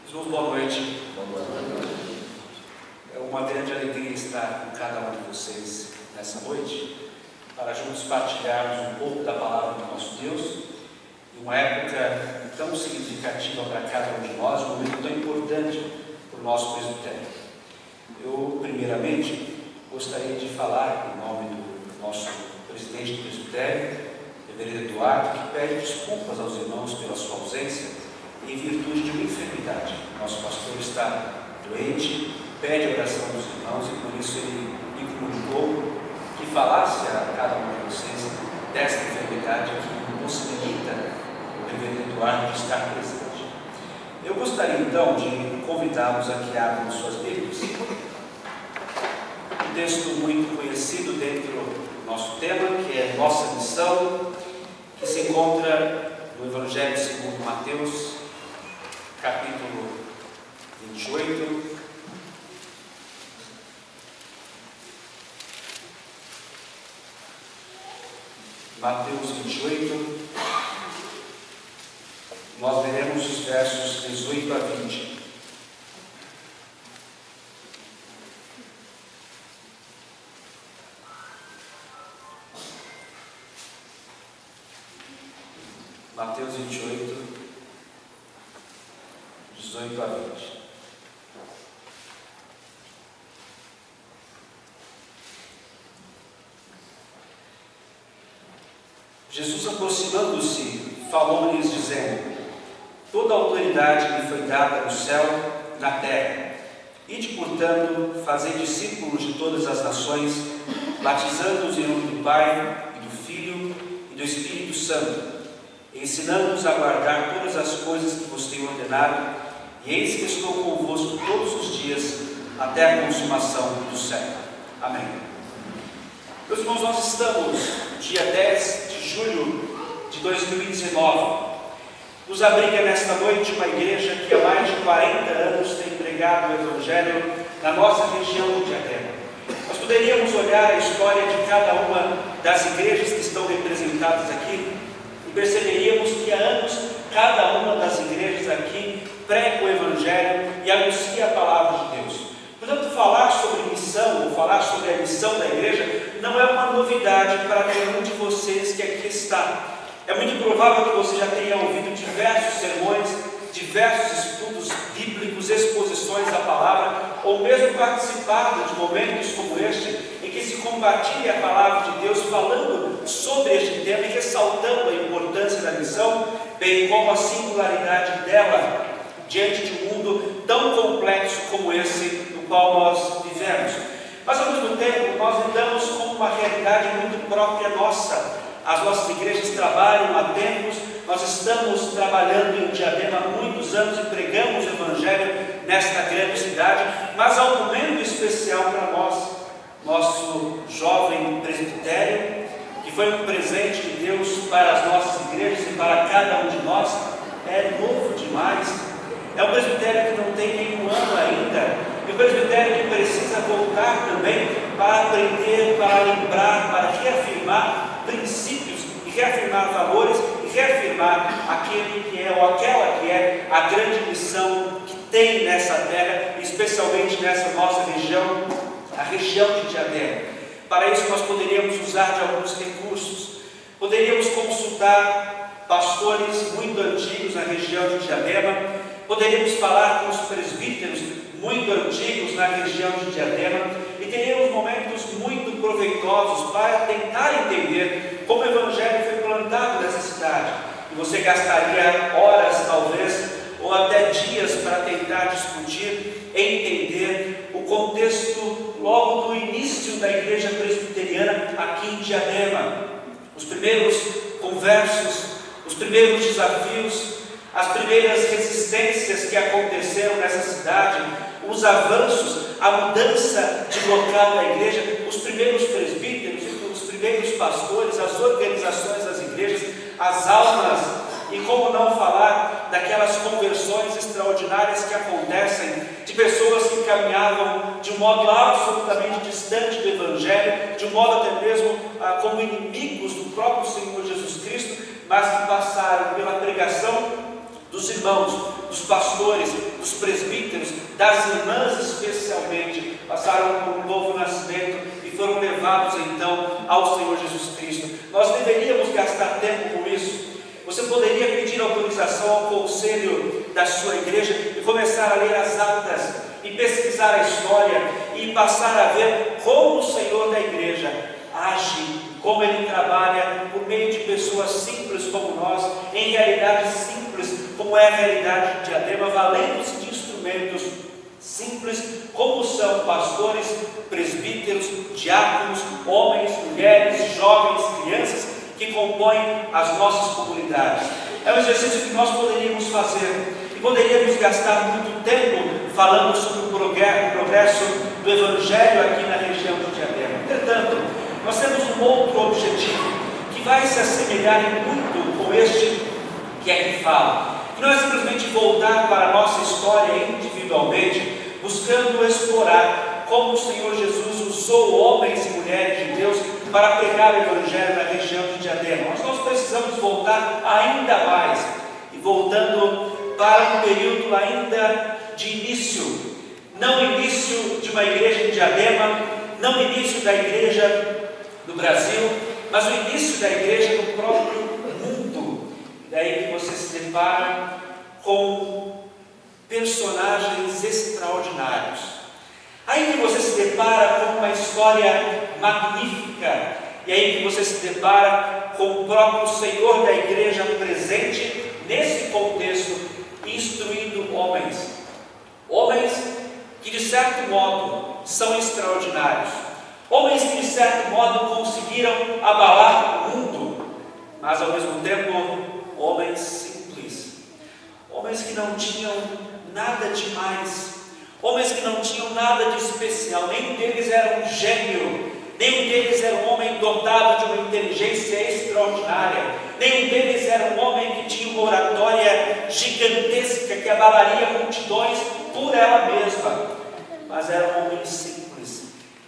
Irmãos, boa noite. É uma grande alegria estar com cada um de vocês nessa noite, para juntos partilharmos um pouco da palavra do nosso Deus, em uma época tão significativa para cada um de nós, um momento tão importante para o nosso presbitério. Eu, primeiramente, gostaria de falar em nome do nosso presidente do presbitério, reverendo Eduardo, que pede desculpas aos irmãos pela sua ausência, em virtude de uma enfermidade. Nosso pastor está doente, pede a oração dos irmãos e por isso ele me comunicou que falasse a cada um de vocês dessa enfermidade que impossibilita o reverendo Eduardo de estar presente. Eu gostaria então de convidá-los a que abram suas Bíblias. Um texto muito conhecido dentro do nosso tema, que é Nossa Missão, que se encontra no Evangelho segundo Mateus, capítulo 28, Mateus 28, nós veremos os versos 18 a 20. Mateus 28, 18 a 20. Jesus, aproximando-se, falou-lhes, dizendo: toda a autoridade me foi dada no céu e na terra. Ide, portanto, fazei discípulos de todas as nações, batizando-os em nome do Pai, e do Filho, e do Espírito Santo, ensinando-os a guardar todas as coisas que vos tenho ordenado, e eis que estou convosco todos os dias, até a consumação do século. Amém. Meus irmãos, nós estamos no dia 10 de julho de 2019. Nos abriga nesta noite uma igreja que há mais de 40 anos tem pregado o Evangelho na nossa região de Diadema. Nós poderíamos olhar a história de cada uma das igrejas que estão representadas aqui e perceberíamos que há anos cada uma das igrejas aqui prega o Evangelho e anuncia a palavra de Deus. Portanto, falar sobre missão, ou falar sobre a missão da igreja, não é uma novidade para nenhum de vocês que aqui está. É muito provável que você já tenha ouvido diversos sermões, diversos estudos bíblicos, exposições da palavra, ou mesmo participado de momentos como este, em que se compartilha a palavra de Deus, falando sobre este tema e ressaltando a importância da missão, bem como a singularidade dela diante de um mundo tão complexo como esse no qual nós vivemos. Mas ao mesmo tempo nós lidamos com uma realidade muito própria nossa. As nossas igrejas trabalham há tempos, nós estamos trabalhando em Diadema há muitos anos e pregamos o Evangelho nesta grande cidade, mas há um momento especial para nós, nosso jovem presbitério, que foi um presente de Deus para as nossas igrejas e para cada um de nós. É novo demais. É um presbitério que não tem nenhum ano ainda, e um presbitério que precisa voltar também para aprender, para lembrar, para reafirmar princípios, e reafirmar valores, e reafirmar aquele que é, ou aquela que é, a grande missão que tem nessa terra, especialmente nessa nossa região, a região de Diadema. Para isso nós poderíamos usar de alguns recursos, poderíamos consultar pastores muito antigos na região de Diadema, poderíamos falar com os presbíteros muito antigos na região de Diadema e teríamos momentos muito proveitosos para tentar entender como o Evangelho foi plantado nessa cidade. E você gastaria horas, talvez, ou até dias para tentar discutir, entender o contexto logo do início da igreja presbiteriana aqui em Diadema. Os primeiros conversos, os primeiros desafios, as primeiras resistências que aconteceram nessa cidade, os avanços, a mudança de local da igreja, os primeiros presbíteros, os primeiros pastores, as organizações das igrejas, as almas, e como não falar daquelas conversões extraordinárias que acontecem, de pessoas que caminhavam de um modo absolutamente distante do Evangelho, de um modo até mesmo como inimigos do próprio Senhor Jesus Cristo, mas que passaram pela pregação dos irmãos, dos pastores, dos presbíteros, das irmãs especialmente, passaram por um novo nascimento e foram levados então ao Senhor Jesus Cristo. Nós deveríamos gastar tempo com isso. Você poderia pedir autorização ao conselho da sua igreja e começar a ler as atas e pesquisar a história e passar a ver como o Senhor da igreja age, como Ele trabalha por meio de pessoas simples como nós, em realidades simples, como é a realidade de Diadema, valendo-se de instrumentos simples, como são pastores, presbíteros, diáconos, homens, mulheres, jovens, crianças, que compõem as nossas comunidades. É um exercício que nós poderíamos fazer, e poderíamos gastar muito tempo falando sobre o progresso do Evangelho aqui na região de Diadema. Entretanto, nós temos um outro objetivo, que vai se assemelhar em muito com este que aqui fala, que não é simplesmente voltar para a nossa história individualmente, buscando explorar como o Senhor Jesus usou homens e mulheres de Deus para pregar o Evangelho na região de Diadema. Mas nós precisamos voltar ainda mais, e voltando para um período ainda de início, não início de uma igreja em Diadema, não início da igreja do Brasil, mas o início da igreja no próprio mundo. Daí que você se depara com personagens extraordinários. Aí que você se depara com uma história magnífica, e aí que você se depara com o próprio Senhor da igreja presente nesse contexto, instruindo homens que de certo modo são extraordinários, homens que de certo modo conseguiram abalar o mundo, mas ao mesmo tempo homens simples, homens que não tinham nada demais, homens que não tinham nada de especial. Nenhum deles era um gênio, nenhum deles era um homem dotado de uma inteligência extraordinária, nenhum deles era um homem que tinha uma oratória gigantesca que abalaria multidões por ela mesma, mas eram homens simples.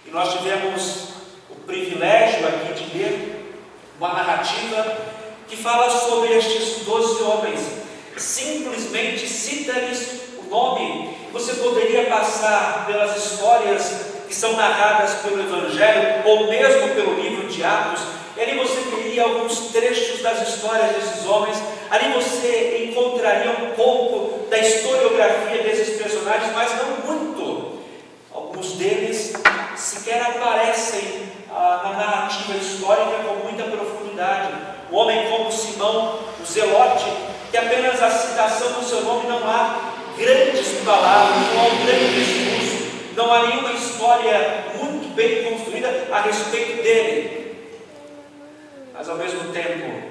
E nós tivemos o privilégio aqui de ler uma narrativa que fala sobre estes 12 homens. Simplesmente cita-lhes o nome. Você poderia passar pelas histórias que são narradas pelo Evangelho, ou mesmo pelo livro de Atos, e ali você teria alguns trechos das histórias desses homens, ali você encontraria um pouco da historiografia desses personagens, mas não muito. Alguns deles sequer aparecem na narrativa histórica com muita profundidade. Um homem como Simão, o Zelote, que apenas a citação do seu nome não há grandes palavras, não há um grande discurso, não há nenhuma história muito bem construída a respeito dele. Mas ao mesmo tempo,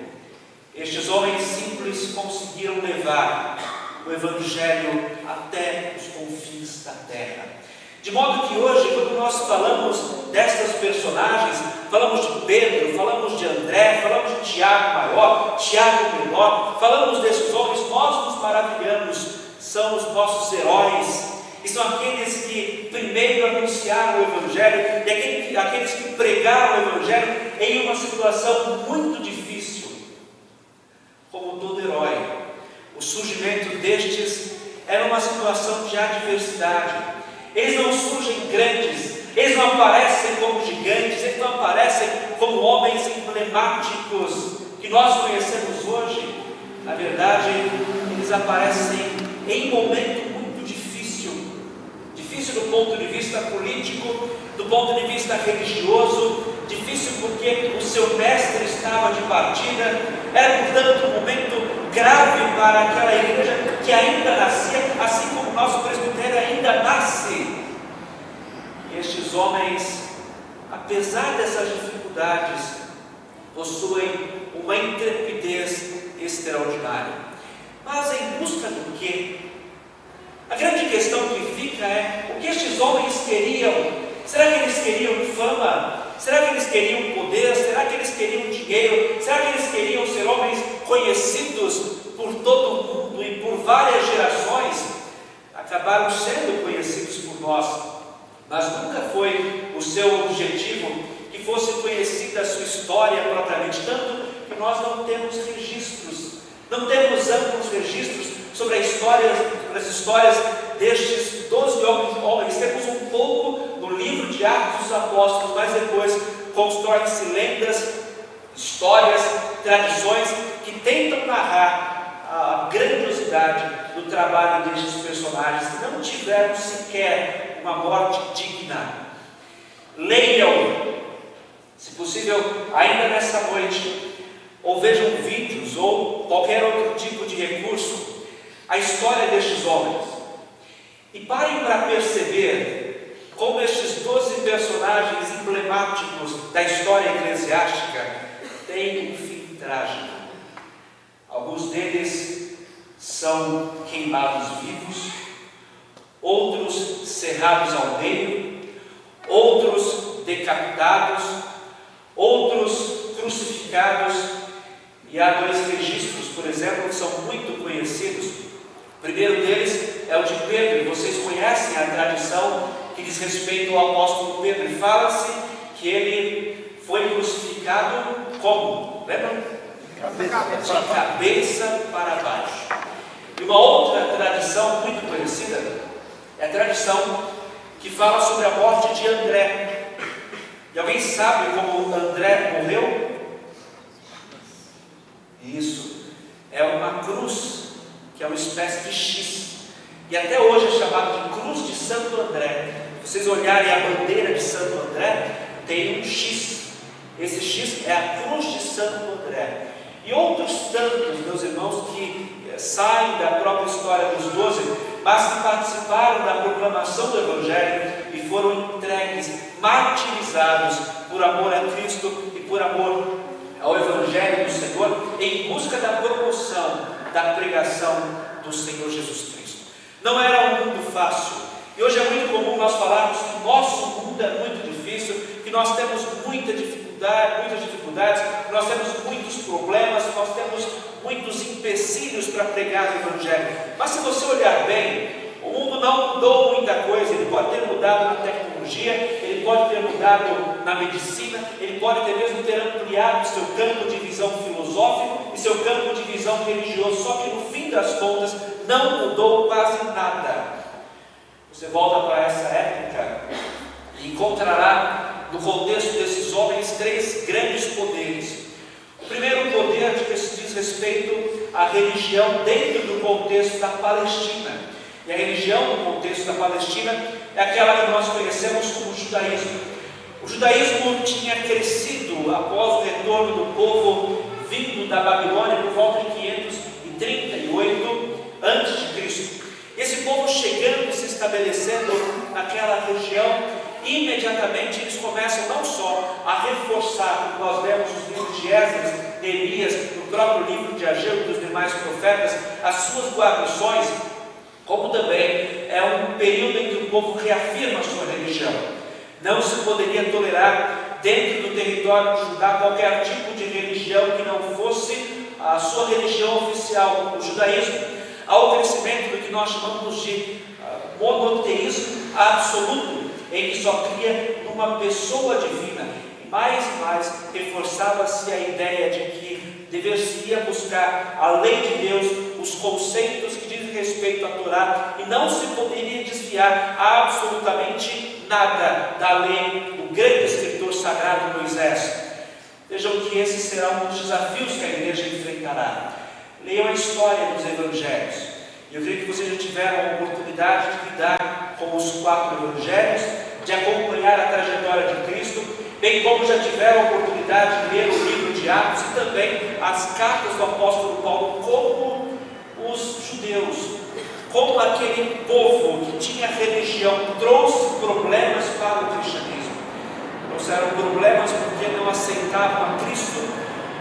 estes homens simples conseguiram levar o Evangelho até os confins da terra. De modo que hoje, quando nós falamos destas personagens, falamos de Pedro, falamos de André, falamos de Tiago maior, Tiago menor, falamos desses homens, nós nos maravilhamos, são os nossos heróis, e são aqueles que primeiro anunciaram o Evangelho, e aqueles que pregaram o Evangelho em uma situação muito difícil. Como todo herói, o surgimento destes era uma situação de adversidade. Eles não surgem grandes, eles não aparecem como gigantes, eles não aparecem como homens emblemáticos que nós conhecemos hoje. Na verdade, eles aparecem em momento muito difícil do ponto de vista político, do ponto de vista religioso, difícil porque o seu mestre estava de partida. Era, portanto, um momento grave para aquela igreja que ainda nascia, assim como o nosso presbitério ainda nasce. E estes homens, apesar dessas dificuldades, possuem uma intrepidez extraordinária. Mas em busca do quê? A grande questão que fica é: o que estes homens queriam? Será que eles queriam fama? Será que eles queriam poder? Será que eles queriam dinheiro? Será que eles queriam ser homens conhecidos por todo o mundo e por várias gerações? Acabaram sendo conhecidos por nós, mas nunca foi o seu objetivo que fosse conhecida a sua história propriamente, tanto que nós não temos registros, não temos amplos registros sobre a história das histórias destes 12 homens. Temos um pouco no livro de Atos dos Apóstolos, mas depois constroem-se lendas, histórias, tradições que tentam narrar a grandiosidade do trabalho destes personagens que não tiveram sequer uma morte digna. Leiam, se possível, ainda nessa noite, ou vejam vídeos ou qualquer outro tipo de recurso, a história destes homens, e parem para perceber como estes 12 personagens emblemáticos da história eclesiástica têm um fim trágico. Alguns deles são queimados vivos, outros cerrados ao meio, outros decapitados, outros crucificados. E há 2 registros, por exemplo, que são muito conhecidos. O primeiro deles é o de Pedro, e vocês conhecem a tradição que diz respeito ao apóstolo Pedro, e fala-se que ele foi crucificado como? Lembram? De cabeça para baixo. E uma outra tradição muito conhecida é a tradição que fala sobre a morte de André. E alguém sabe como André morreu? Isso, é uma cruz, que é uma espécie de X, e até hoje é chamado de Cruz de Santo André. Se vocês olharem a bandeira de Santo André, tem um X. Esse X é a Cruz de Santo André. E outros tantos, meus irmãos, que saem da própria história dos 12, mas que participaram da proclamação do Evangelho e foram entregues, martirizados por amor a Cristo e por amor ao Evangelho do Senhor, em busca da promoção da pregação do Senhor Jesus Cristo. Não era um mundo fácil, e hoje é muito comum nós falarmos que nosso mundo é muito difícil, que nós temos muitas dificuldades, nós temos muitos problemas, nós temos muitos empecilhos para pregar o Evangelho. Mas se você olhar bem, o mundo não mudou muita coisa. Ele pode ter mudado na tecnologia, ele pode ter mudado na medicina, ele pode até mesmo ter ampliado seu campo de visão filosófico e seu campo de visão religioso, só que no fim das contas não mudou quase nada. Você volta para essa época e encontrará no contexto desses homens 3 grandes poderes. O primeiro poder diz respeito à religião dentro do contexto da Palestina. E a religião no contexto da Palestina é aquela que nós conhecemos como judaísmo. O judaísmo tinha crescido após o retorno do povo vindo da Babilônia por volta de 538 a.C. Esse povo chegando e se estabelecendo naquela região, imediatamente eles começam não só a reforçar, como nós vemos nos livros de Esdras, Neemias, no próprio livro de Ageu e dos demais profetas, as suas guarnições, como também é um período em que o povo reafirma a sua religião. Não se poderia tolerar dentro do território de Judá qualquer tipo de religião que não fosse a sua religião oficial, o judaísmo. Há o crescimento do que nós chamamos de monoteísmo absoluto, em que só cria numa pessoa divina. E mais reforçava-se a ideia de que deveria buscar a lei de Deus, os conceitos que dizem respeito à Torá, e não se poderia desviar absolutamente nada da lei do grande escritor sagrado Moisés. Vejam que esses serão os desafios que a igreja enfrentará. Leiam a história dos evangelhos. Eu creio que vocês já tiveram a oportunidade de lidar com os 4 evangelhos, de acompanhar a trajetória de Cristo, bem como já tiveram a oportunidade de ler o livro de Atos e também as cartas do apóstolo Paulo, como os judeus, como aquele povo que tinha religião, trouxe problemas para o cristianismo. Trouxeram problemas porque não aceitavam a Cristo,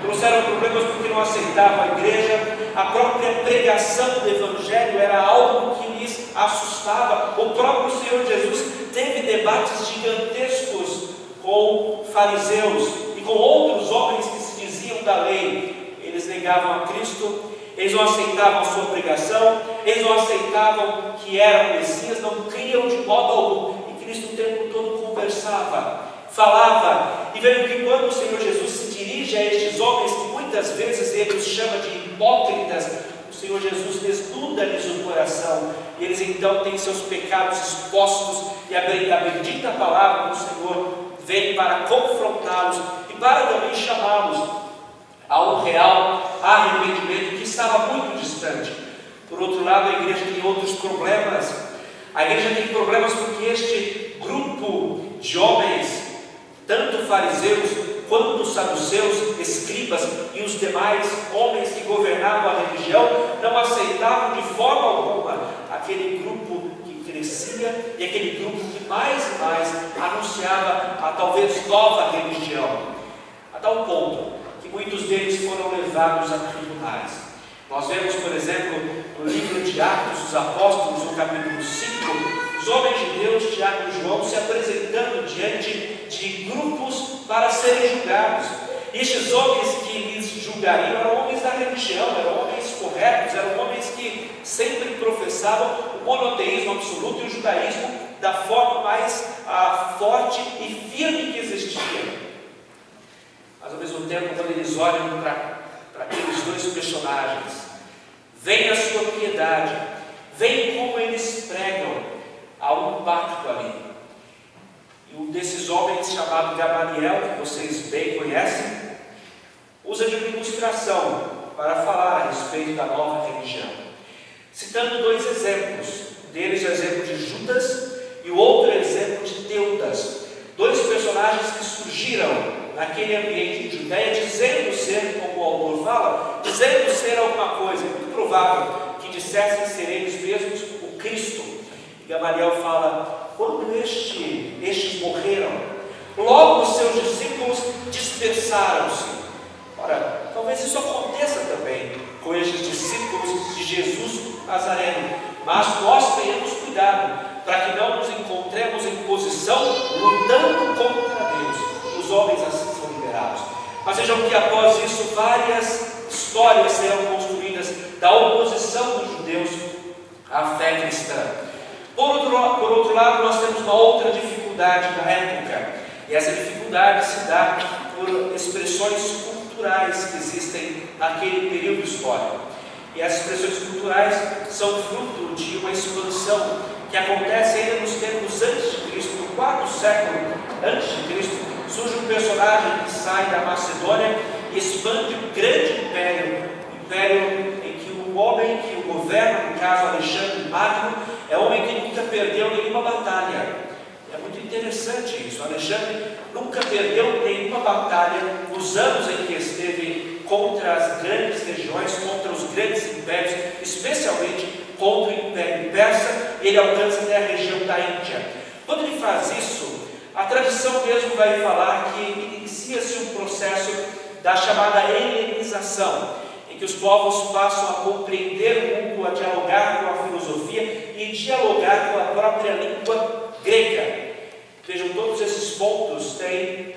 trouxeram problemas porque não aceitavam a igreja. A própria pregação do Evangelho era algo que lhes assustava. O próprio Senhor Jesus teve debates gigantescos com fariseus e com outros homens que se diziam da lei. Eles negavam a Cristo, eles não aceitavam a sua pregação, eles não aceitavam que era o Messias, não criam de modo algum. E Cristo o tempo todo conversava, falava. E vendo que quando o Senhor Jesus se dirige a estes homens, que muitas vezes ele os chama de hipócritas, o Senhor Jesus desnuda-lhes o coração, e eles então têm seus pecados expostos, e a bendita palavra do Senhor vem para confrontá-los e para também chamá-los a um real arrependimento que estava muito distante. Por outro lado, a igreja tem outros problemas. A igreja tem problemas porque este grupo de homens, tanto fariseus quanto saduceus, escribas e os demais homens que governavam a religião, não aceitavam de forma alguma aquele grupo que crescia e aquele grupo que mais e mais anunciava a talvez nova religião, a tal ponto que muitos deles foram levados a tribunais. Nós vemos, por exemplo, no livro de Atos dos Apóstolos, no capítulo 5, os homens de Deus, Tiago e João, se apresentando diante de grupos para serem julgados. E estes homens que lhes julgariam eram homens da religião, eram homens corretos, eram homens que sempre professavam o monoteísmo absoluto e o judaísmo da forma mais forte e firme que existia. Mas ao mesmo tempo, quando eles olham para aqueles dois personagens, vem a sua piedade, vem como eles pregam, há um pacto ali. E um desses homens, chamado Gamaliel, que vocês bem conhecem, usa de uma ilustração para falar a respeito da nova religião, citando dois exemplos. Deles o exemplo de Judas e o outro exemplo de Teudas, dois personagens que surgiram naquele ambiente de Judeia, dizendo ser, como o autor fala, dizendo ser alguma coisa, muito provável que dissessem ser eles mesmos o Cristo. E Gamaliel fala: quando estes morreram, logo os seus discípulos dispersaram-se. Ora, talvez isso aconteça também com estes discípulos de Jesus Nazareno, mas nós tenhamos cuidado para que não nos encontremos em posição lutando contra Deus. Os homens assim são liberados. Mas vejam que após isso várias histórias serão construídas da oposição dos judeus à fé cristã. Por outro lado, nós temos uma outra dificuldade na época, e essa dificuldade se dá por expressões culturais que existem naquele período histórico. E essas expressões culturais são fruto de uma expansão que acontece ainda nos tempos antes de Cristo. No quarto século antes de Cristo, surge um personagem que sai da Macedônia e expande um grande império em que o homem que o governa, no caso Alexandre Magno, é um homem que nunca perdeu nenhuma batalha. É muito interessante isso. Alexandre nunca perdeu nenhuma batalha nos anos em que esteve contra as grandes regiões, contra os grandes impérios, especialmente contra o Império Persa, e ele alcança até a região da Índia. Quando ele faz isso, a tradição mesmo vai falar que inicia-se um processo da chamada helenização, em que os povos passam a compreender o mundo, a dialogar com a filosofia e dialogar com a própria língua grega. Vejam, todos esses pontos têm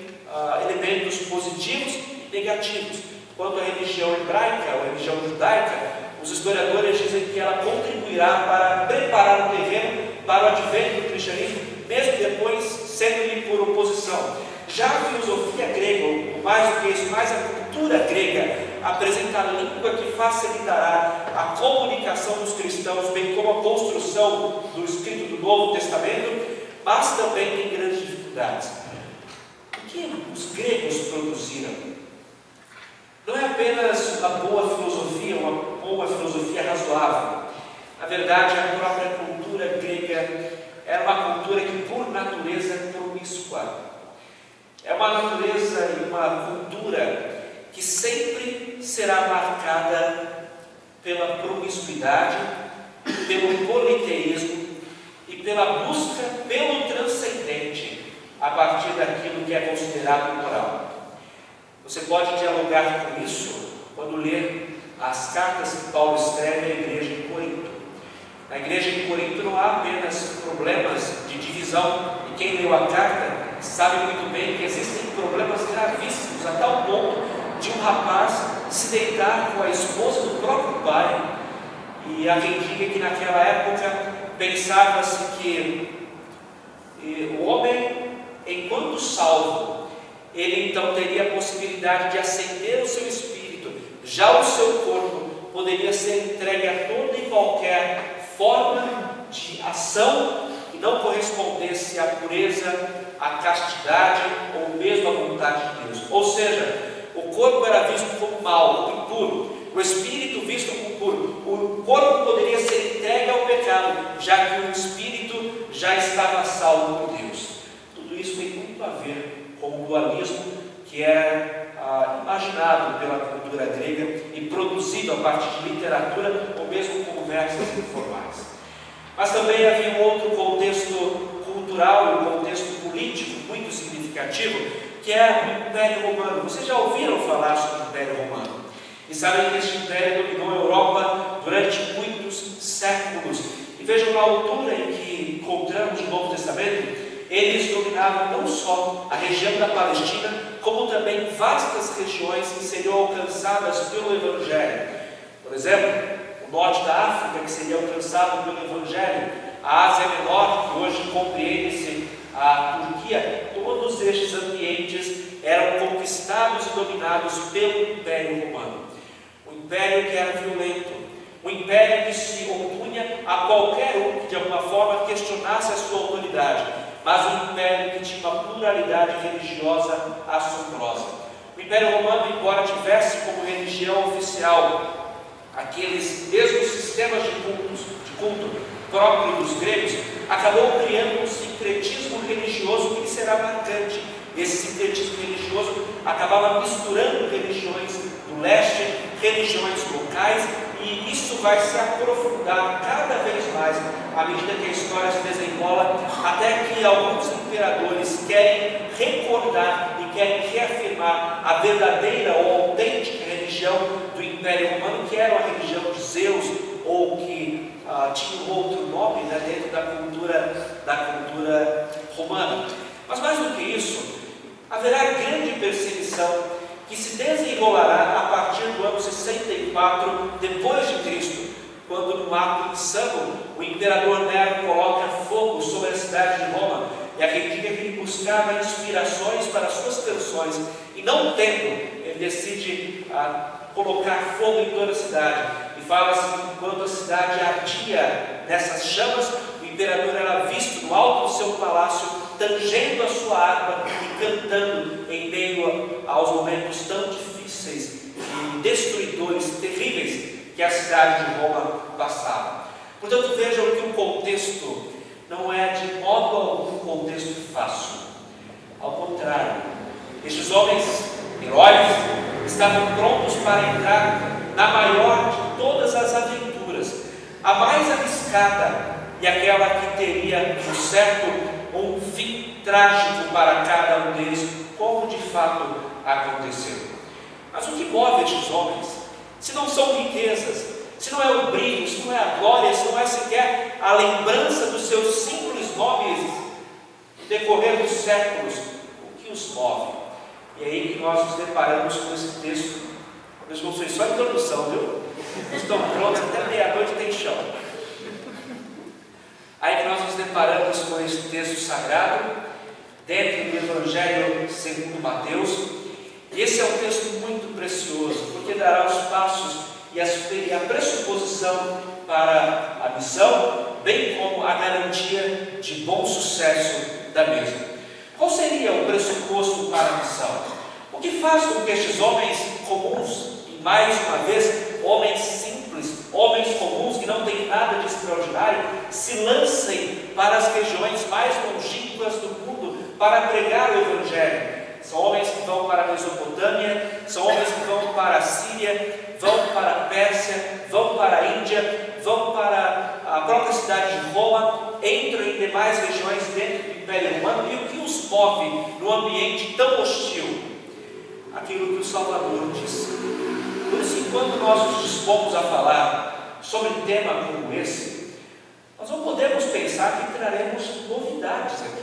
elementos positivos e negativos. Quanto à religião hebraica, ou religião judaica, os historiadores dizem que ela contribuirá para preparar o terreno para o advento do cristianismo, mesmo depois sendo-lhe por oposição. Já a filosofia grega, ou mais do que isso, mais a cultura grega, apresenta a língua que facilitará a comunicação dos cristãos, bem como a construção do escrito do Novo Testamento, mas também tem grandes dificuldades. O que os gregos produziram não é apenas uma boa filosofia razoável. Na verdade, a própria cultura grega era uma cultura que, por natureza, é promíscua. É uma natureza e uma cultura que sempre será marcada pela promiscuidade, pelo politeísmo e pela busca pelo transcendente a partir daquilo que é considerado moral. Você pode dialogar com isso quando ler as cartas que Paulo escreve à igreja em Corinto. Na igreja em Corinto não há apenas problemas de divisão, e quem leu a carta sabe muito bem que existem problemas gravíssimos, a tal ponto de um rapaz se deitar com a esposa do próprio pai. E há quem diga que naquela época pensava-se que o homem, enquanto salvo, ele então teria a possibilidade de acender o seu espírito, já o seu corpo poderia ser entregue a toda e qualquer forma de ação que não correspondesse à pureza, à castidade ou mesmo à vontade de Deus. Ou seja, o corpo era visto como mau, como impuro, o espírito visto como puro. O corpo poderia ser entregue ao pecado, já que o espírito já estava salvo por Deus. Tudo isso tem muito a ver com o dualismo que era imaginado pela cultura grega e produzido a partir de literatura ou mesmo conversas informais. Mas também havia um outro contexto cultural, um contexto político muito significativo, que é o Império Romano. Vocês já ouviram falar sobre o Império Romano? E sabem que este império dominou a Europa durante muitos séculos. E vejam, na altura em que encontramos o Novo Testamento, eles dominavam não só a região da Palestina, como também vastas regiões que seriam alcançadas pelo Evangelho. Por exemplo, o norte da África, que seria alcançado pelo Evangelho, a Ásia Menor, que hoje compreende-se a Turquia. Todos estes ambientes eram conquistados e dominados pelo Império Romano. Um império que era violento, um império que se opunha a qualquer um que de alguma forma questionasse a sua autoridade, mas um império que tinha uma pluralidade religiosa assombrosa. O Império Romano, embora tivesse como religião oficial aqueles mesmos sistemas de culto próprio dos gregos, acabou criando um sincretismo religioso que será marcante. Esse sincretismo religioso acabava misturando religiões do leste, religiões locais, e isso vai se aprofundar cada vez mais à medida que a história se desenrola, até que alguns imperadores querem recordar e querem reafirmar a verdadeira ou autêntica religião do Império Romano, que era a religião de Zeus, ou que tinha um outro nome, né, dentro da cultura romana. Mas mais do que isso, haverá grande perseguição que se desenrolará a partir do ano 64 depois de Cristo, quando no ato insano o imperador Nero coloca fogo sobre a cidade de Roma, e acredita que ele buscava inspirações para suas canções, e não tendo, ele decide colocar fogo em toda a cidade, e fala-se que enquanto a cidade ardia nessas chamas, o imperador era visto no alto do seu palácio, tangendo a sua harpa e cantando em meio aos momentos tão difíceis e destruidores, terríveis, que a cidade de Roma passava. Portanto, vejam que o contexto não é de modo algum um contexto fácil. Ao contrário, estes homens heróis estavam prontos para entrar na maior de todas as aventuras, a mais arriscada e aquela que teria, por certo, um fim trágico para cada um deles, como de fato aconteceu. Mas o que move estes homens, se não são riquezas, se não é o brilho, se não é a glória, se não é sequer a lembrança dos seus simples nomes no decorrer dos séculos, o que os move? E é aí que nós nos deparamos com esse texto. Meus irmãos, foi só a introdução, viu? Estão prontos, até meia-noite tem chão. Aí que nós nos deparamos com esse texto sagrado, dentro do Evangelho segundo Mateus. E esse é um texto muito precioso, porque dará os passos e a pressuposição para a missão, bem como a garantia de bom sucesso da mesma. Qual seria o pressuposto para a missão? O que faz com que estes homens comuns, e mais uma vez, homens simples, homens comuns que não têm nada de extraordinário, se lancem para as regiões mais longínquas do mundo para pregar o Evangelho? São homens que vão para a Mesopotâmia, são homens que vão para a Síria, vão para a Pérsia, vão para a Índia, vão para a própria cidade de Roma, entram em demais regiões dentro do Império Romano. E o que os move num ambiente tão hostil? Aquilo que o Salvador disse. Por isso, enquanto nós nos dispomos a falar sobre um tema como esse, nós não podemos pensar que traremos novidades aqui.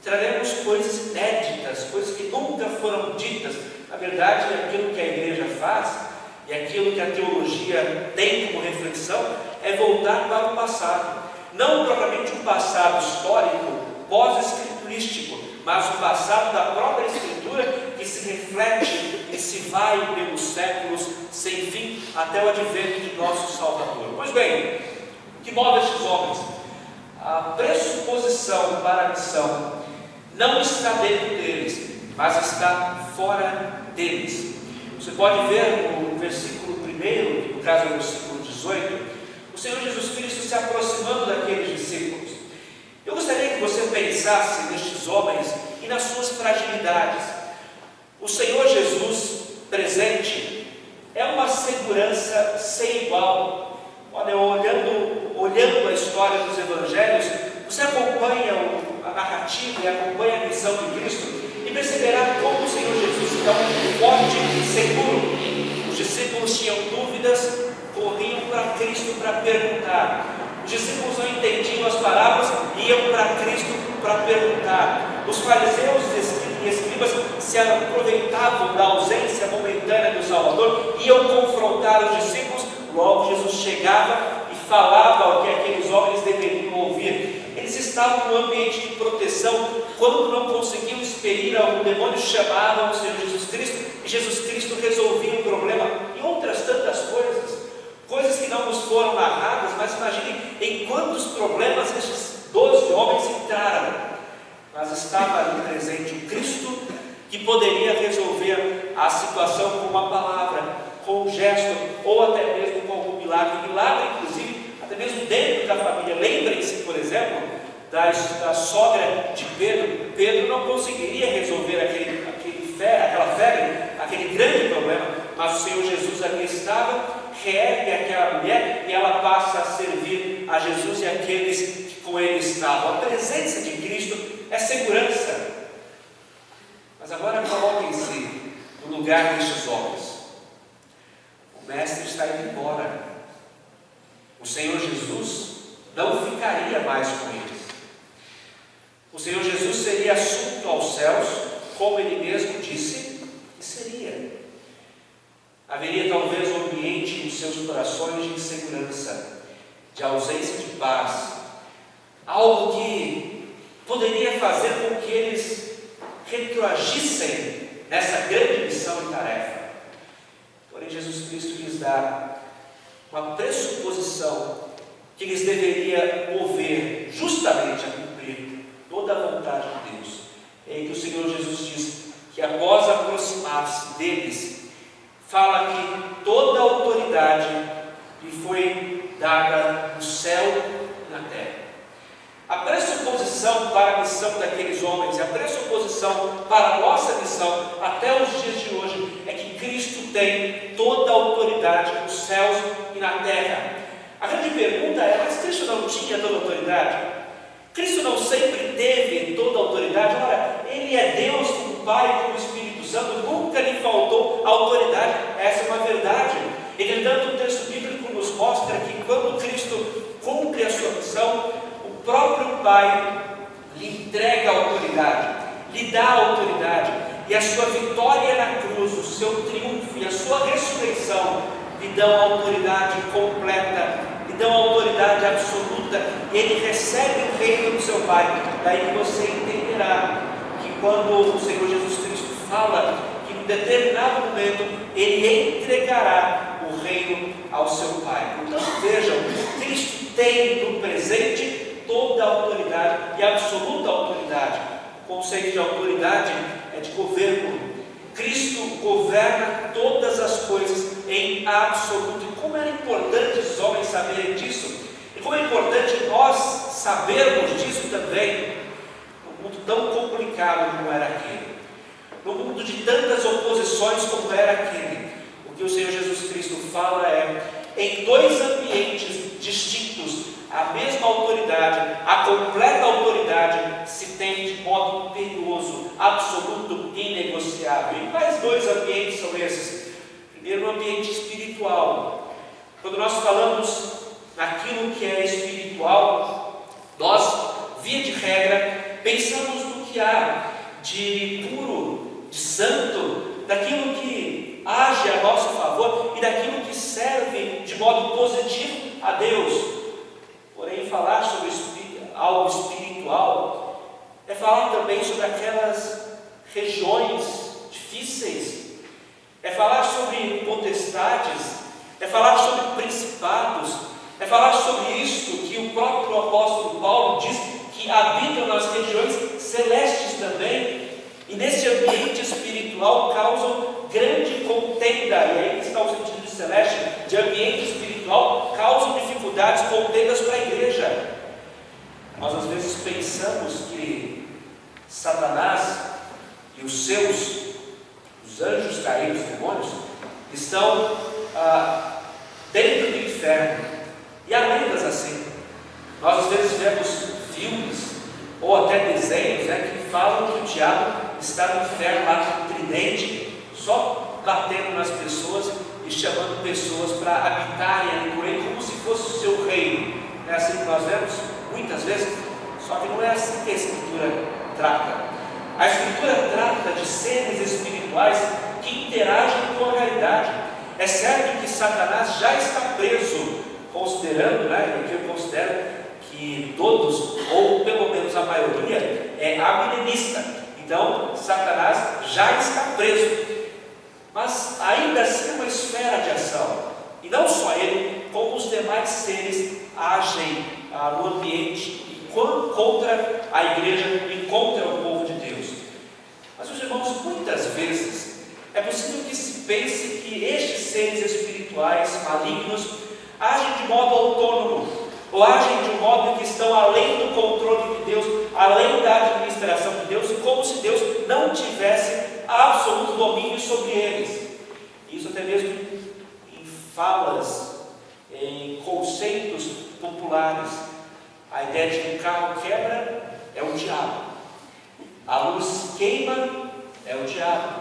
Traremos coisas inéditas, coisas que nunca foram ditas. Na verdade, aquilo que a igreja faz e aquilo que a teologia tem como reflexão é voltar para o passado. Não propriamente um passado histórico, pós-escriturístico, mas o passado da própria Escritura que se reflete e se vai pelos séculos sem fim até o advento de nosso Salvador. Pois bem, o que move estes homens? A pressuposição para a missão não está dentro deles, mas está fora deles. Você pode ver no versículo 1, que no caso é o versículo 18, o Senhor Jesus Cristo se aproximando daqueles discípulos. Eu gostaria que você pensasse nestes homens e nas suas fragilidades. O Senhor Jesus presente é uma segurança sem igual. Olha, olhando a história dos evangelhos, você acompanha a narrativa e acompanha a missão de Cristo e perceberá como o Senhor Jesus é tão forte e seguro. Os discípulos tinham dúvidas, corriam para Cristo para perguntar. Os discípulos não entendiam as parábolas, iam para Cristo para perguntar. Os fariseus e escribas se aproveitavam da ausência momentânea do Salvador, iam confrontar os discípulos. Logo Jesus chegava e falava o que aqueles homens deveriam ouvir. Eles estavam no ambiente de proteção. Quando não conseguiam expelir, o demônio chamava o Senhor Jesus Cristo e Jesus Cristo resolvia o problema. E outras tantas coisas que não nos foram narradas, mas imaginem em quantos problemas esses 12 homens entraram. Mas estava ali presente o Cristo que poderia resolver a situação com uma palavra, com um gesto, ou até mesmo com algum milagre. Milagre, inclusive, até mesmo dentro da família. Lembrem-se, por exemplo, da sogra de Pedro. Pedro não conseguiria resolver aquela febre, aquele grande problema, mas o Senhor Jesus ali estava, reergue aquela mulher e ela passa a servir a Jesus e aqueles que com ele estavam. A presença de Cristo é segurança. Mas agora coloquem-se no lugar destes homens. O Mestre está indo embora. O Senhor Jesus não ficaria mais com eles. O Senhor Jesus seria assunto aos céus, como Ele mesmo disse que seria. Haveria talvez um ambiente em seus corações de insegurança, de ausência de paz, algo que poderia fazer com que eles retroagissem nessa grande missão e tarefa. Porém, Jesus Cristo lhes dá uma pressuposição que lhes deveria mover justamente a cumprir toda a vontade de Deus. É aí que o Senhor Jesus diz que após aproximar-se deles, fala que toda a autoridade lhe foi dada no céu e na terra. A pressuposição para a missão daqueles homens e a pressuposição para a nossa missão até os dias de hoje é que Cristo tem toda a autoridade nos céus e na terra. A grande pergunta é: mas Cristo não tinha toda a autoridade? Cristo não sempre teve toda a autoridade? Ora, Ele é Deus como Pai, como Espírito Santo, nunca lhe faltou autoridade. Essa é uma verdade. Entretanto, o texto bíblico nos mostra que quando Cristo cumpre a sua missão, o próprio Pai lhe entrega a autoridade, lhe dá a autoridade, e a sua vitória na cruz, o seu triunfo e a sua ressurreição lhe dão a autoridade completa, lhe dão a autoridade absoluta, e ele recebe o reino do seu Pai. Daí que você entenderá que quando o Senhor Jesus Cristo fala que em determinado momento ele entregará o reino ao seu Pai. Portanto, vejam, Cristo tem no presente toda a autoridade e absoluta autoridade. O conceito de autoridade é de governo. Cristo governa todas as coisas em absoluto. E como era importante os homens saberem disso, e como é importante nós sabermos disso também, num mundo tão complicado como era aquele, no mundo de tantas oposições como era aquele. O que o Senhor Jesus Cristo fala é: em dois ambientes distintos, a mesma autoridade, a completa autoridade se tem de modo imperioso, absoluto, inegociável. E quais dois ambientes são esses? Primeiro, o ambiente espiritual. Quando nós falamos naquilo que é espiritual, nós, via de regra, pensamos no que há de puro, de santo, daquilo que age a nosso favor e daquilo que serve de modo positivo a Deus. Porém, falar sobre algo espiritual é falar também sobre aquelas regiões difíceis, é falar sobre potestades, é falar sobre principados, é falar sobre isto que o próprio apóstolo Paulo diz que habitam nas regiões celestes também, e nesse ambiente espiritual causam grande contenda, e aí está o sentido de celeste, de ambiente espiritual, causam dificuldades, contendas para a igreja. Nós às vezes pensamos que Satanás e os anjos caídos, demônios, estão dentro do inferno, e há lendas assim. Nós às vezes vemos filmes ou até desenhos que falam que o diabo está no inferno lá com um tridente, só batendo nas pessoas e chamando pessoas para habitarem ali com ele, como se fosse o seu reino. É assim que nós vemos muitas vezes, só que não é assim que a Escritura trata. A Escritura trata de seres espirituais que interagem com a realidade. É certo que Satanás já está preso, considerando, e que eu considero que todos, ou pelo menos a maioria, é amilenista. Então, Satanás já está preso, mas ainda assim é uma esfera de ação, e não só ele, como os demais seres agem no ambiente contra a igreja e contra o povo de Deus. Mas, meus irmãos, muitas vezes é possível que se pense que estes seres espirituais malignos agem de modo autônomo, ou agem de um modo que estão além do controle de Deus, além da administração de Deus, como se Deus não tivesse absoluto domínio sobre eles. Isso até mesmo em falas, em conceitos populares. A ideia de que o carro quebra é o diabo, a luz queima é o diabo.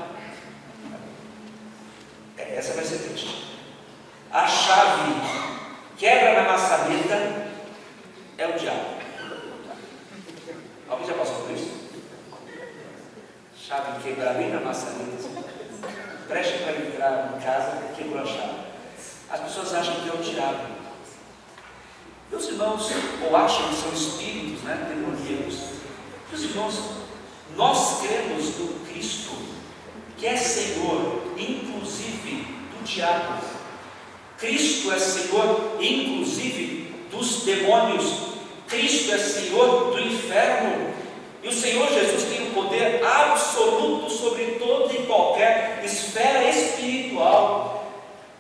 Essa vai ser triste. A chave quebra na maçaneta é o diabo. Alguém já passou por isso? Chave quebrar bem na maçaneta, preste para entrar em casa, quebrou a chave. As pessoas acham que é o diabo. Meus irmãos, ou acham que são espíritos, demoníacos. Meus irmãos, nós cremos no Cristo, que é Senhor, inclusive do diabo. Cristo é Senhor, inclusive dos demônios. Cristo é Senhor do inferno. E o Senhor Jesus tem o poder absoluto sobre toda e qualquer esfera espiritual.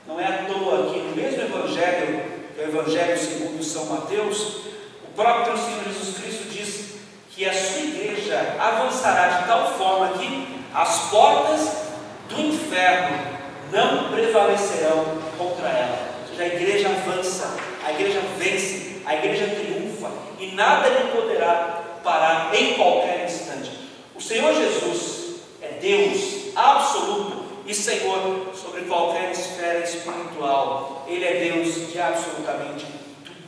Não é à toa que no mesmo Evangelho, que é o Evangelho segundo São Mateus, o próprio Senhor Jesus Cristo diz que a sua igreja avançará de tal forma que as portas do inferno não prevalecerão contra ela. Ou seja, a igreja avança, a igreja vence, a igreja triunfa, e nada lhe poderá parar em qualquer instante. O Senhor Jesus é Deus absoluto e Senhor sobre qualquer esfera espiritual. Ele é Deus de absolutamente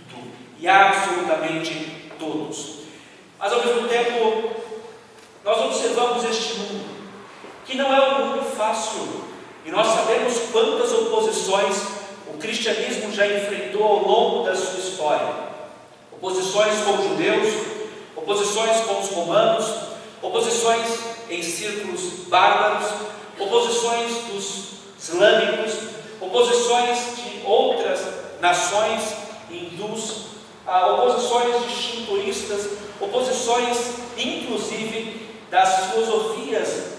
tudo e absolutamente todos. Mas ao mesmo tempo, nós observamos este mundo, que não é um mundo fácil, e nós sabemos quantas oposições o cristianismo já enfrentou ao longo da sua história. Oposições com os judeus, oposições com os romanos, oposições em círculos bárbaros, oposições dos islâmicos, oposições de outras nações hindus, oposições de shintoístas, oposições inclusive das filosofias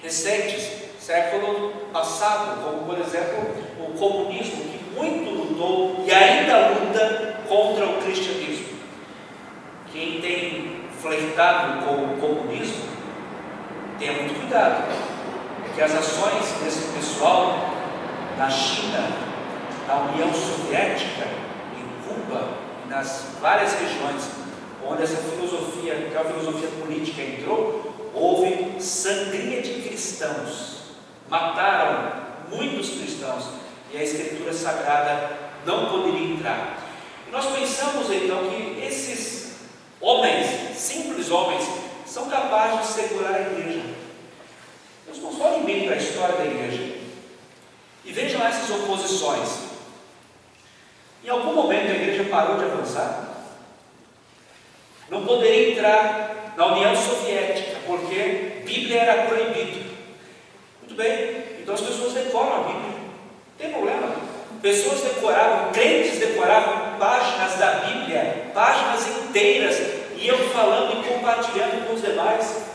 recentes, século passado, como por exemplo o comunismo, que muito lutou e ainda luta contra o cristianismo. Quem tem flertado com o comunismo, tenha muito cuidado, porque as ações desse pessoal na China, na União Soviética, em Cuba e nas várias regiões onde essa filosofia, que é a filosofia política, entrou, houve sangria de cristãos, mataram muitos cristãos, e a Escritura Sagrada não poderia entrar. E nós pensamos então que esses homens, simples homens, são capazes de segurar a igreja. Nós não olhem bem para a história da igreja e vejam essas oposições. Em algum momento a igreja parou de avançar? Não poderia entrar na União Soviética, porque Bíblia era proibido. Muito bem, então as pessoas decoram a Bíblia, não tem problema. Pessoas decoravam, crentes decoravam páginas da Bíblia, páginas inteiras, iam falando e compartilhando com os demais.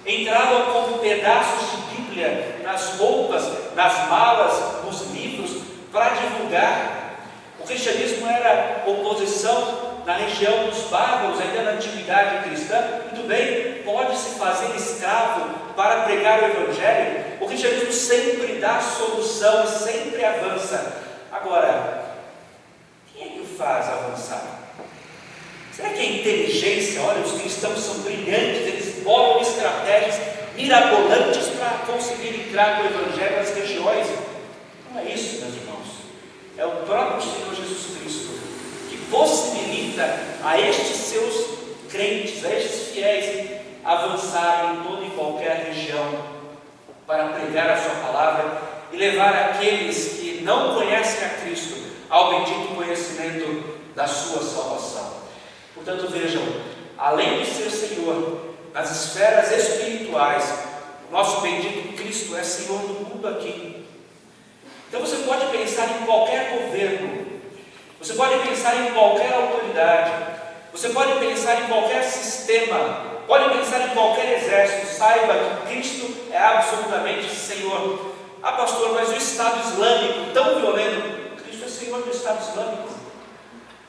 Entravam com pedaços de Bíblia nas roupas, nas malas, nos livros, para divulgar. O cristianismo era oposição na região dos bárbaros, ainda na antiguidade cristã. Muito bem, pode-se fazer escravo para pregar o Evangelho. O cristianismo sempre dá solução e sempre avança. Agora, quem é que o faz avançar? Será que é inteligência? Olha, os cristãos são brilhantes, eles bolam estratégias mirabolantes para conseguir entrar com o Evangelho nas regiões. Não é isso, meus irmãos. É o próprio Senhor Jesus Cristo que possibilita a estes seus crentes, a estes fiéis, avançarem em toda e qualquer região para pregar a sua palavra e levar aqueles que não conhecem a Cristo ao bendito conhecimento da sua salvação. Portanto, vejam, além de ser Senhor nas esferas espirituais, o nosso bendito Cristo é Senhor do mundo aqui. Então você pode pensar em qualquer governo, você pode pensar em qualquer autoridade, você pode pensar em qualquer sistema, pode pensar em qualquer exército. Saiba que Cristo é absolutamente Senhor. Ah, pastor, mas o Estado Islâmico, tão violento, Cristo é Senhor do Estado Islâmico.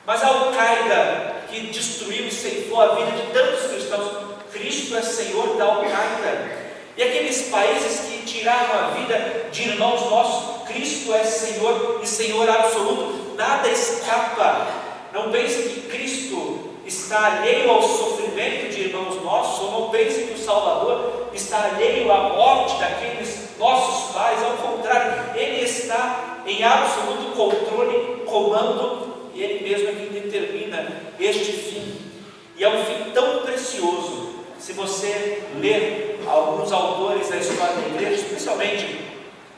Mas a Al-Qaeda, que destruiu e ceifou a vida de tantos cristãos, Cristo é Senhor da Al-Qaeda. E aqueles países que tiraram a vida de irmãos nossos, Cristo é Senhor e Senhor absoluto. Nada escapa. Não pense que Cristo está alheio ao sofrimento de irmãos nossos, ou não pense que o Salvador está alheio à morte daqueles nossos pais. Ao contrário, Ele está em absoluto controle, comando, e Ele mesmo é quem determina este fim. E é um fim tão precioso. Se você ler alguns autores da história da igreja, especialmente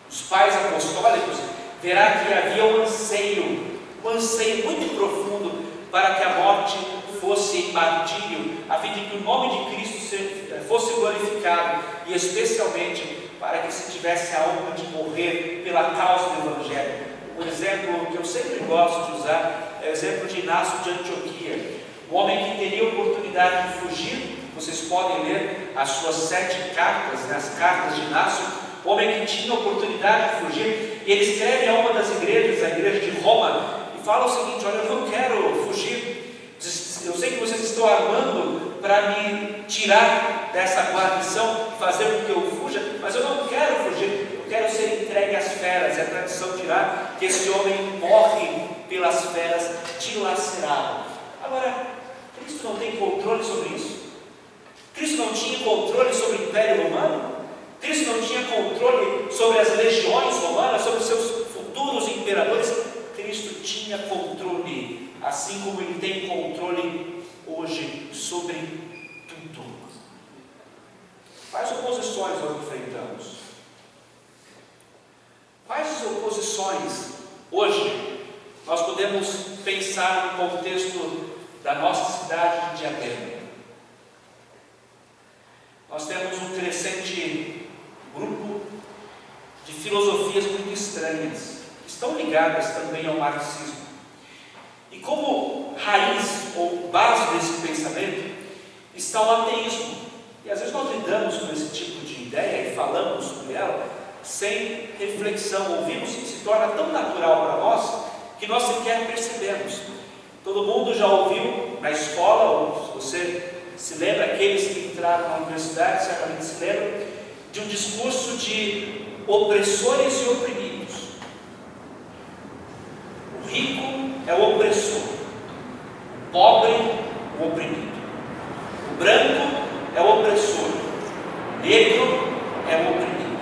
os pais apostólicos, verá que havia um anseio muito profundo para que a morte fosse martírio, a fim de que o nome de Cristo fosse glorificado, e especialmente para que se tivesse a honra de morrer pela causa do Evangelho. Um exemplo que eu sempre gosto de usar é o exemplo de Inácio de Antioquia, um homem que teria a oportunidade de fugir. Vocês podem ler as suas 7 cartas, as cartas de Inácio, o homem que tinha a oportunidade de fugir, e ele escreve a uma das igrejas, a igreja de Roma, e fala o seguinte: olha, eu não quero fugir, eu sei que vocês estão armando para me tirar dessa guarnição e fazer com que eu fuja, mas eu não quero fugir, eu quero ser entregue às feras. É a tradição dirá que esse homem morre pelas feras dilacerado. Agora, Cristo não tem controle sobre isso? Cristo não tinha controle sobre o Império Romano? Cristo não tinha controle sobre as legiões romanas, sobre os seus futuros imperadores? Cristo tinha controle, assim como Ele tem controle hoje sobre tudo. Quais oposições nós enfrentamos? Quais oposições hoje nós podemos pensar no contexto da nossa cidade de Diadema? Nós temos um crescente grupo de filosofias muito estranhas, que estão ligadas também ao marxismo. E como raiz ou base desse pensamento está o ateísmo. E às vezes nós lidamos com esse tipo de ideia e falamos sobre ela sem reflexão, ouvimos e se torna tão natural para nós que nós sequer percebemos. Todo mundo já ouviu na escola, ou se você se lembra, aqueles que entraram na universidade certamente se lembram de um discurso de opressores e oprimidos. O rico é o opressor, o pobre o oprimido, o branco é o opressor, o negro é o oprimido,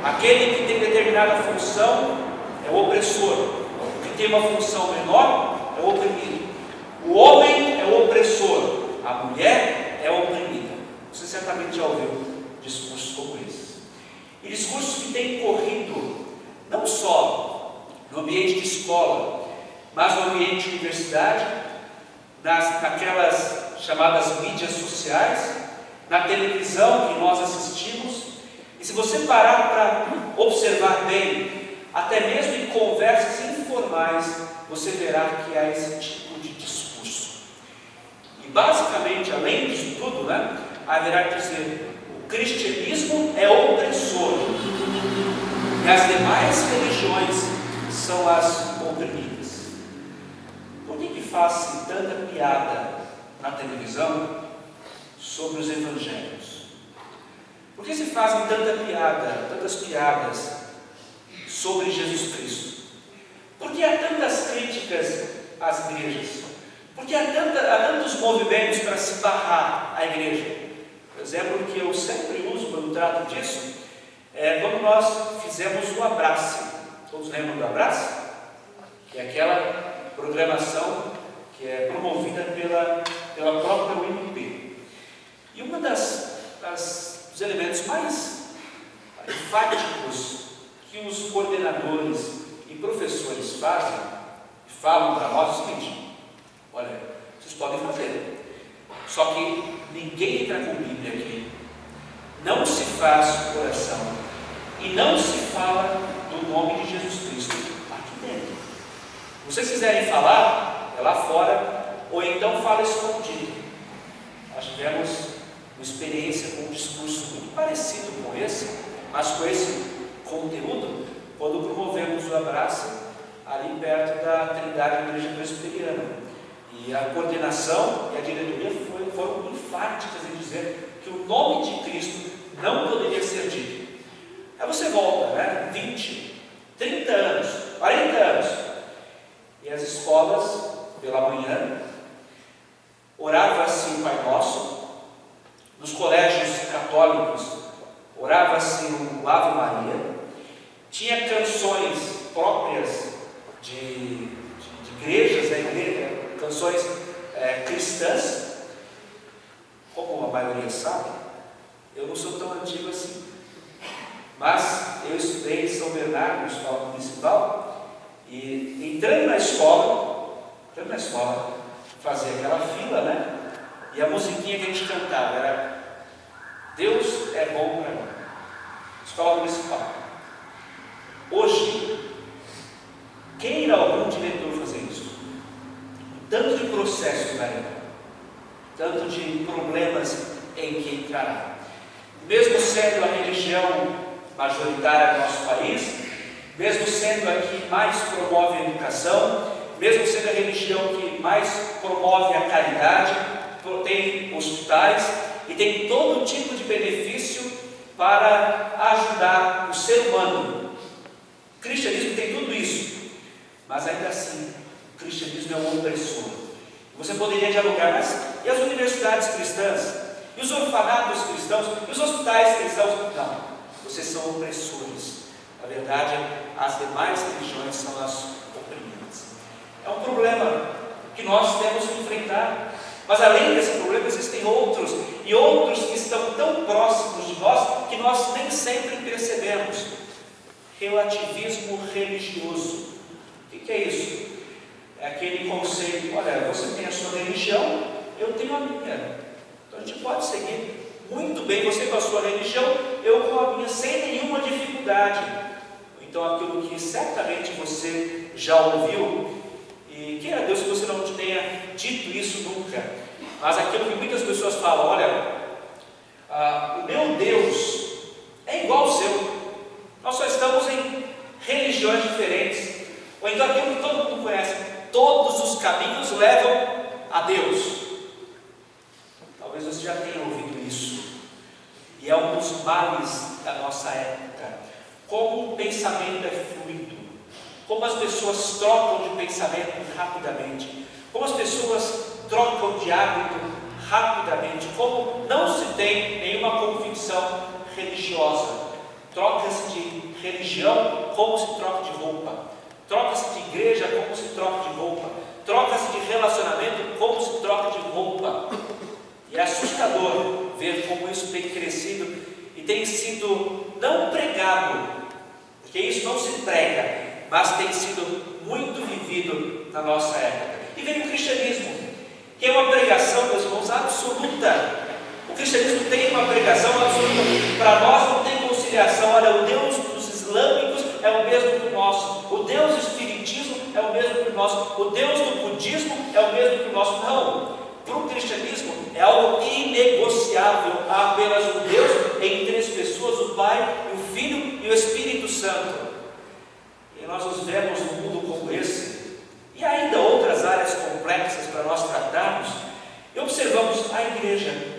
aquele que tem determinada função é o opressor, o que tem uma função menor é o oprimido, o homem é o opressor, a mulher é oprimida. Você certamente já ouviu discursos como esses. E discursos que têm corrido não só no ambiente de escola, mas no ambiente de universidade, naquelas nas chamadas mídias sociais, na televisão que nós assistimos, e se você parar para observar bem, até mesmo em conversas informais, você verá que há esse tipo de discurso. E basicamente, além disso tudo, haverá que dizer, o cristianismo é opressor, e as demais religiões são as oprimidas. Por que faz-se tanta piada na televisão sobre os evangelhos? Por que se fazem tantas piadas sobre Jesus Cristo? Por que há tantas críticas às igrejas? Por que há tantos movimentos para se barrar a igreja? O exemplo que eu sempre uso quando trato disso é quando nós fizemos o Abrace. Todos lembram do Abrace? Que é aquela programação que é promovida pela própria UNP. E um dos elementos mais enfáticos que os coordenadores e professores falam para nós é o seguinte: olha, vocês podem fazer, só que ninguém entra com Bíblia aqui, não se faz oração e não se fala do nome de Jesus Cristo aqui dentro. Se vocês quiserem falar, é lá fora, ou então fala escondido. Nós tivemos uma experiência com um discurso muito parecido com esse, mas com esse conteúdo, quando promovemos o Abraço ali perto da Trindade Igreja Presbiteriana. E a coordenação e a diretoria foram enfáticas em dizer que o nome de Cristo não poderia ser dito. Aí você volta, 20, 30 anos, 40 anos, e as escolas, pela manhã, orava-se o Pai Nosso, nos colégios católicos, orava-se o Ave Maria, tinha canções próprias de igrejas, canções cristãs, como a maioria sabe. Eu não sou tão antigo assim, mas eu estudei em São Bernardo, escola municipal, e entrando na escola, fazia aquela fila, e a musiquinha que a gente cantava era Deus é bom para mim, escola municipal. Hoje, queira algum diretor fazer isso, tanto de processo que dará, tanto de problemas em que entrará, mesmo sendo a religião majoritária do nosso país, mesmo sendo a que mais promove a educação, mesmo sendo a religião que mais promove a caridade, tem hospitais e tem todo tipo de benefício para ajudar o ser humano. O cristianismo tem tudo isso, mas ainda assim, o cristianismo é um opressor. Você poderia dialogar, mas e as universidades cristãs? E os orfanatos cristãos? E os hospitais cristãos? Não, vocês são opressores. Na verdade, as demais religiões são as oprimidas. É um problema que nós temos que enfrentar. Mas além desse problema, existem outros, e outros que estão tão próximos de nós, que nós nem sempre percebemos. Relativismo religioso. O que é isso? É aquele conceito, olha, você tem a sua religião, eu tenho a minha. Então a gente pode seguir muito bem, você com a sua religião, eu com a minha, sem nenhuma dificuldade. Então aquilo que certamente você já ouviu, e queira Deus que você não tenha dito isso nunca, mas aquilo que muitas pessoas falam, olha, o meu Deus é igual ao seu, nós só estamos em religiões diferentes, ou então aquilo que todo mundo conhece, todos os caminhos levam a Deus. Talvez você já tenha ouvido isso, e é um dos males da nossa época, como o pensamento é fluido, como as pessoas trocam de pensamento rapidamente, como as pessoas trocam de hábito rapidamente, como não se tem nenhuma convicção religiosa. Troca-se de religião como se troca de roupa, troca-se de igreja como se troca de roupa, troca-se de relacionamento como se troca de roupa. E é assustador ver como isso tem crescido e tem sido não pregado, porque isso não se prega, mas tem sido muito vivido na nossa época. E vem o cristianismo, que é uma pregação, meus irmãos, absoluta. O cristianismo tem uma pregação absoluta. Para nós não tem conciliação. Olha, o Deus dos islâmicos é o mesmo que o nosso. O Deus do espiritismo é o mesmo que o nosso. O Deus do budismo é o mesmo que o nosso. Não. Para o cristianismo é algo inegociável. Há apenas um Deus em três pessoas, o Pai, o Filho e o Espírito Santo. E nós nos vemos num mundo como esse, e ainda outras áreas complexas para nós tratarmos, e observamos a igreja,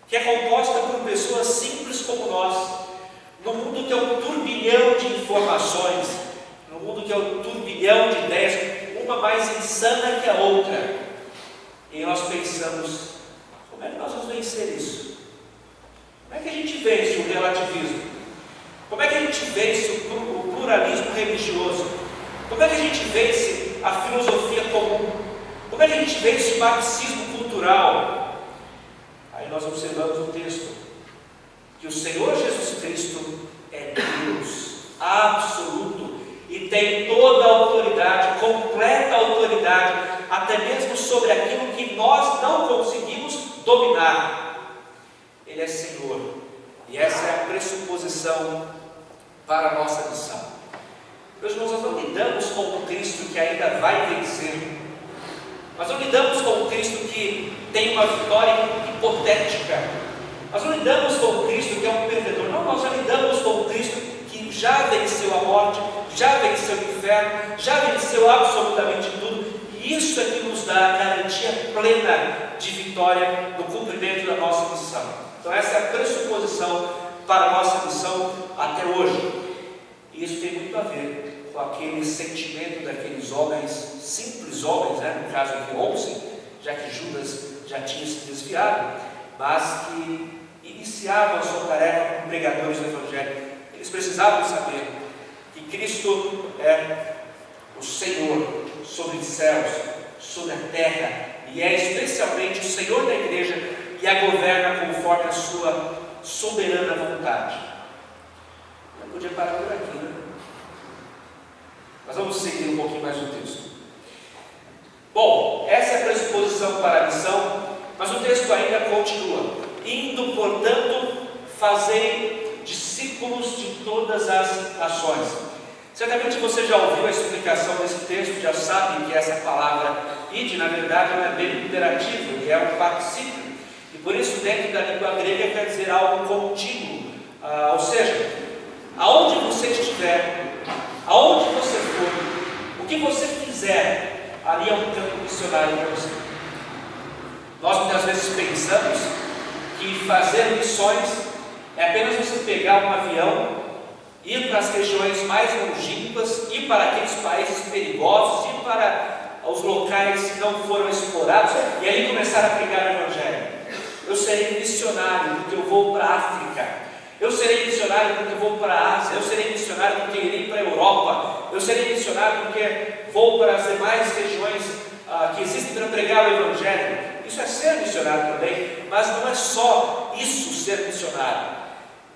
que é composta por pessoas simples como nós, no mundo que é um turbilhão de informações, no mundo que é um turbilhão de ideias, uma mais insana que a outra, e nós pensamos, como é que nós vamos vencer isso? Como é que a gente vence o relativismo? Como é que a gente vence o pluralismo religioso? Como é que a gente vence a filosofia comum? Como é que a gente vence o marxismo cultural? Aí nós observamos no texto que o Senhor Jesus Cristo é Deus absoluto e tem toda a autoridade, completa autoridade, até mesmo sobre aquilo que nós não conseguimos dominar. Ele é Senhor, e essa é a pressuposição para a nossa missão. Meus irmãos, nós não lidamos com um Cristo que ainda vai vencer. Nós não lidamos com um Cristo que tem uma vitória hipotética. Nós não lidamos com um Cristo que é um perdedor. Não, nós já lidamos com um Cristo que já venceu a morte, já venceu o inferno, já venceu absolutamente tudo. E isso é que nos dá a garantia plena de vitória no cumprimento da nossa missão. Então essa é a pressuposição para a nossa missão até hoje. E isso tem muito a ver com aquele sentimento daqueles homens, simples homens, no caso aqui 11, já que Judas já tinha se desviado, mas que iniciavam a sua tarefa como pregadores do Evangelho. Eles precisavam saber que Cristo é o Senhor sobre os céus, sobre a terra, e é especialmente o Senhor da igreja e a governa conforme a sua soberana vontade. Eu podia parar por aqui, né? Mas vamos seguir um pouquinho mais o texto. Bom, essa é a pressuposição para a missão, mas o texto ainda continua. Indo, portanto, fazei discípulos de todas as nações. Certamente você já ouviu a explicação desse texto, já sabe que essa palavra ide, na verdade, não é bem imperativo, e é um particípio. E por isso, dentro da língua grega, quer dizer algo contínuo. Ou seja, aonde você estiver, aonde você for, o que você fizer, ali é um campo missionário para você. Nós muitas vezes pensamos que fazer missões é apenas você pegar um avião, ir para as regiões mais longínquas, ir para aqueles países perigosos, ir para os locais que não foram explorados e aí começar a pregar o Evangelho. Eu serei missionário porque eu vou para a África. Eu serei missionário porque eu vou para a Ásia. Eu serei missionário porque irei para a Europa. Eu serei missionário porque vou para as demais regiões que existem para pregar o Evangelho. Isso é ser missionário também, mas não é só isso ser missionário.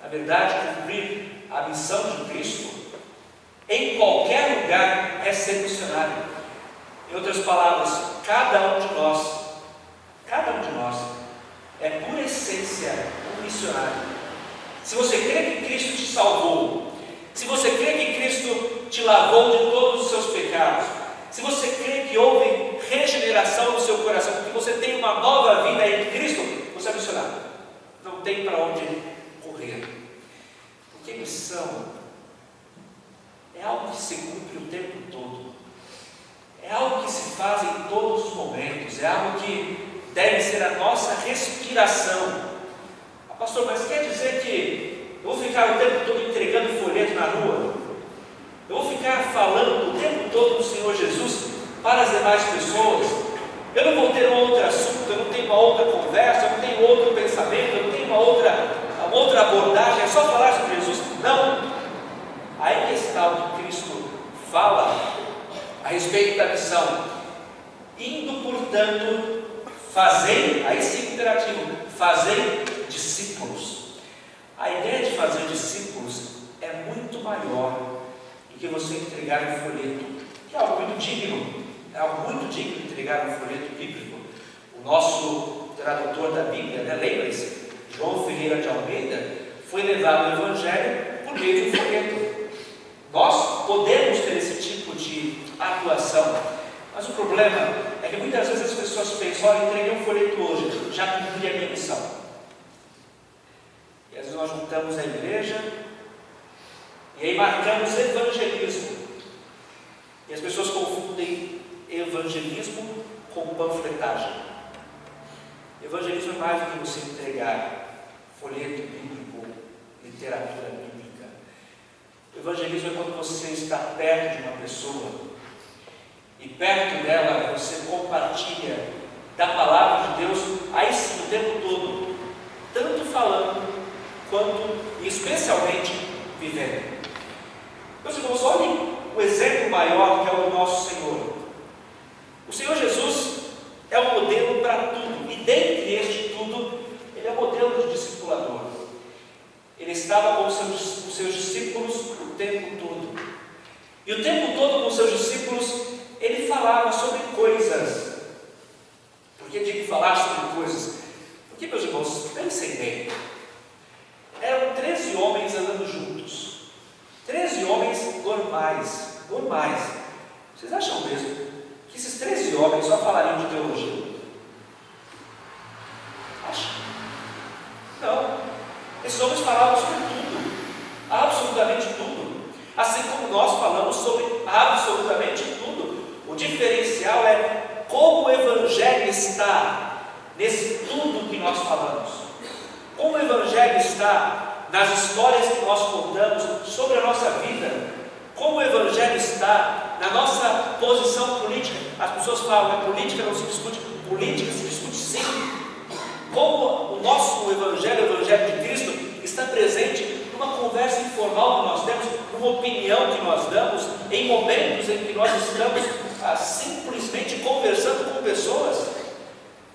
Na verdade, cumprir a missão de Cristo em qualquer lugar é ser missionário. Em outras palavras, cada um de nós é por essência um missionário. Se você crê que Cristo te salvou, se você crê que Cristo te lavou de todos os seus pecados, se você crê que houve regeneração no seu coração, que você tem uma nova vida em Cristo, você é missionário. Não tem para onde correr. Porque missão é algo que se cumpre o tempo todo. É algo que se faz em todos os momentos. É algo que deve ser a nossa respiração. Pastor, mas quer dizer que eu vou ficar o tempo todo entregando folheto na rua? Eu vou ficar falando o tempo todo do Senhor Jesus para as demais pessoas? Eu não vou ter um outro assunto, eu não tenho uma outra conversa, eu não tenho outro pensamento, eu não tenho uma outra abordagem, é só falar sobre Jesus? Não! Aí que está o que Cristo fala a respeito da missão. Indo, portanto, fazei, aí sim interativo, fazei discípulos. A ideia de fazer discípulos é muito maior do que você entregar um folheto, que é algo muito digno. é algo muito digno de entregar um folheto bíblico. O nosso tradutor da Bíblia, né, lembre-se, João Ferreira de Almeida, foi levado ao Evangelho por meio de um folheto. Nós podemos ter esse tipo de atuação, mas o problema é que muitas vezes as pessoas pensam: olha, entreguei um folheto hoje, já cumpri a minha missão. E às vezes nós juntamos a igreja e aí marcamos evangelismo. E as pessoas confundem evangelismo com panfletagem. Evangelismo é mais do que você entregar folheto bíblico, literatura bíblica. O evangelismo é quando você está perto de uma pessoa e perto dela você compartilha da palavra de Deus, aí sim, o tempo todo, tanto falando quanto e especialmente vivendo. Meus irmãos, olhem o exemplo maior que é o nosso Senhor. O Senhor Jesus é o modelo para tudo, e dentre este tudo, Ele é o modelo de discipulador. Ele estava com os seus discípulos o tempo todo. E o tempo todo com os seus discípulos, Ele falava sobre coisas. Por que digo falar sobre coisas? Porque, meus irmãos, pensem bem. Eram 13 homens andando juntos. 13 homens normais. Vocês acham mesmo que esses 13 homens só falariam de teologia? Acham? Não. Esses homens falavam sobre tudo. Absolutamente tudo. Assim como nós falamos sobre absolutamente tudo. O diferencial é como o Evangelho está nesse tudo que nós falamos. Como o Evangelho está nas histórias que nós contamos sobre a nossa vida. Como o Evangelho está na nossa posição política. As pessoas falam que a política não se discute. Política se discute sim. Como o nosso Evangelho, o Evangelho de Cristo, está presente numa conversa informal que nós temos, numa opinião que nós damos, em momentos em que nós estamos simplesmente conversando com pessoas.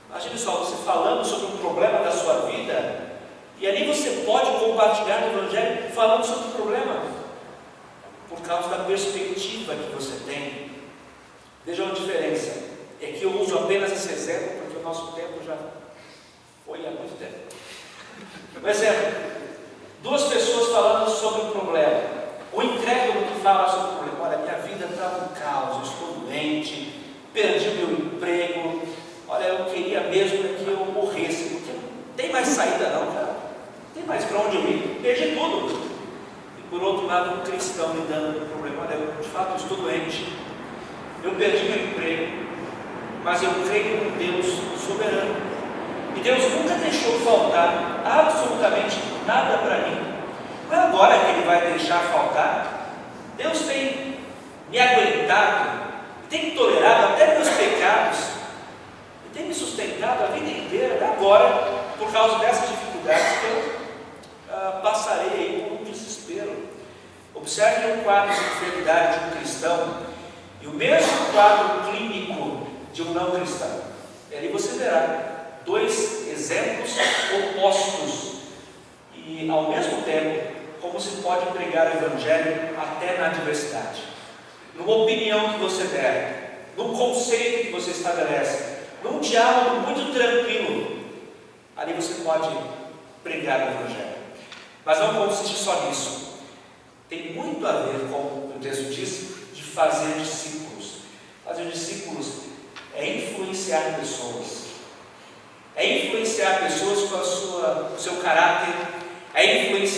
Imagine só, você falando sobre um problema da sua vida, e ali você pode compartilhar o Evangelho falando sobre o problema, por causa da perspectiva que você tem. Vejam a diferença. É que eu uso apenas esse exemplo, porque o nosso tempo já foi há muito tempo. Um exemplo: duas pessoas falando sobre um problema. O incrédulo que fala sobre o problema: olha, minha vida está um caos, eu estou doente, perdi meu emprego, olha, eu queria mesmo que eu morresse, porque não tem mais saída não, cara, não tem mais para onde eu ir, perdi tudo. E por outro lado, um cristão lidando com o problema: olha, eu de fato estou doente, eu perdi meu emprego, mas eu creio em Deus soberano. E Deus nunca deixou faltar absolutamente nada para mim. Não é agora que Ele vai deixar faltar. Deus tem me aguentado, tem tolerado até meus pecados, e tem me sustentado a vida inteira. É agora, por causa dessas dificuldades, que eu passarei aí por um desespero. Observe o quadro de enfermidade de um cristão e o mesmo quadro clínico de um não cristão. E ali você verá dois exemplos opostos e, ao mesmo tempo, como se pode pregar o Evangelho até na adversidade. Numa opinião que você der, num conceito que você estabelece, num diálogo muito tranquilo, ali você pode pregar o Evangelho. Mas não consiste só nisso. Tem muito a ver, como o texto diz, de fazer discípulos. Fazer discípulos é influenciar pessoas. É influenciar pessoas com o seu caráter, é influenciar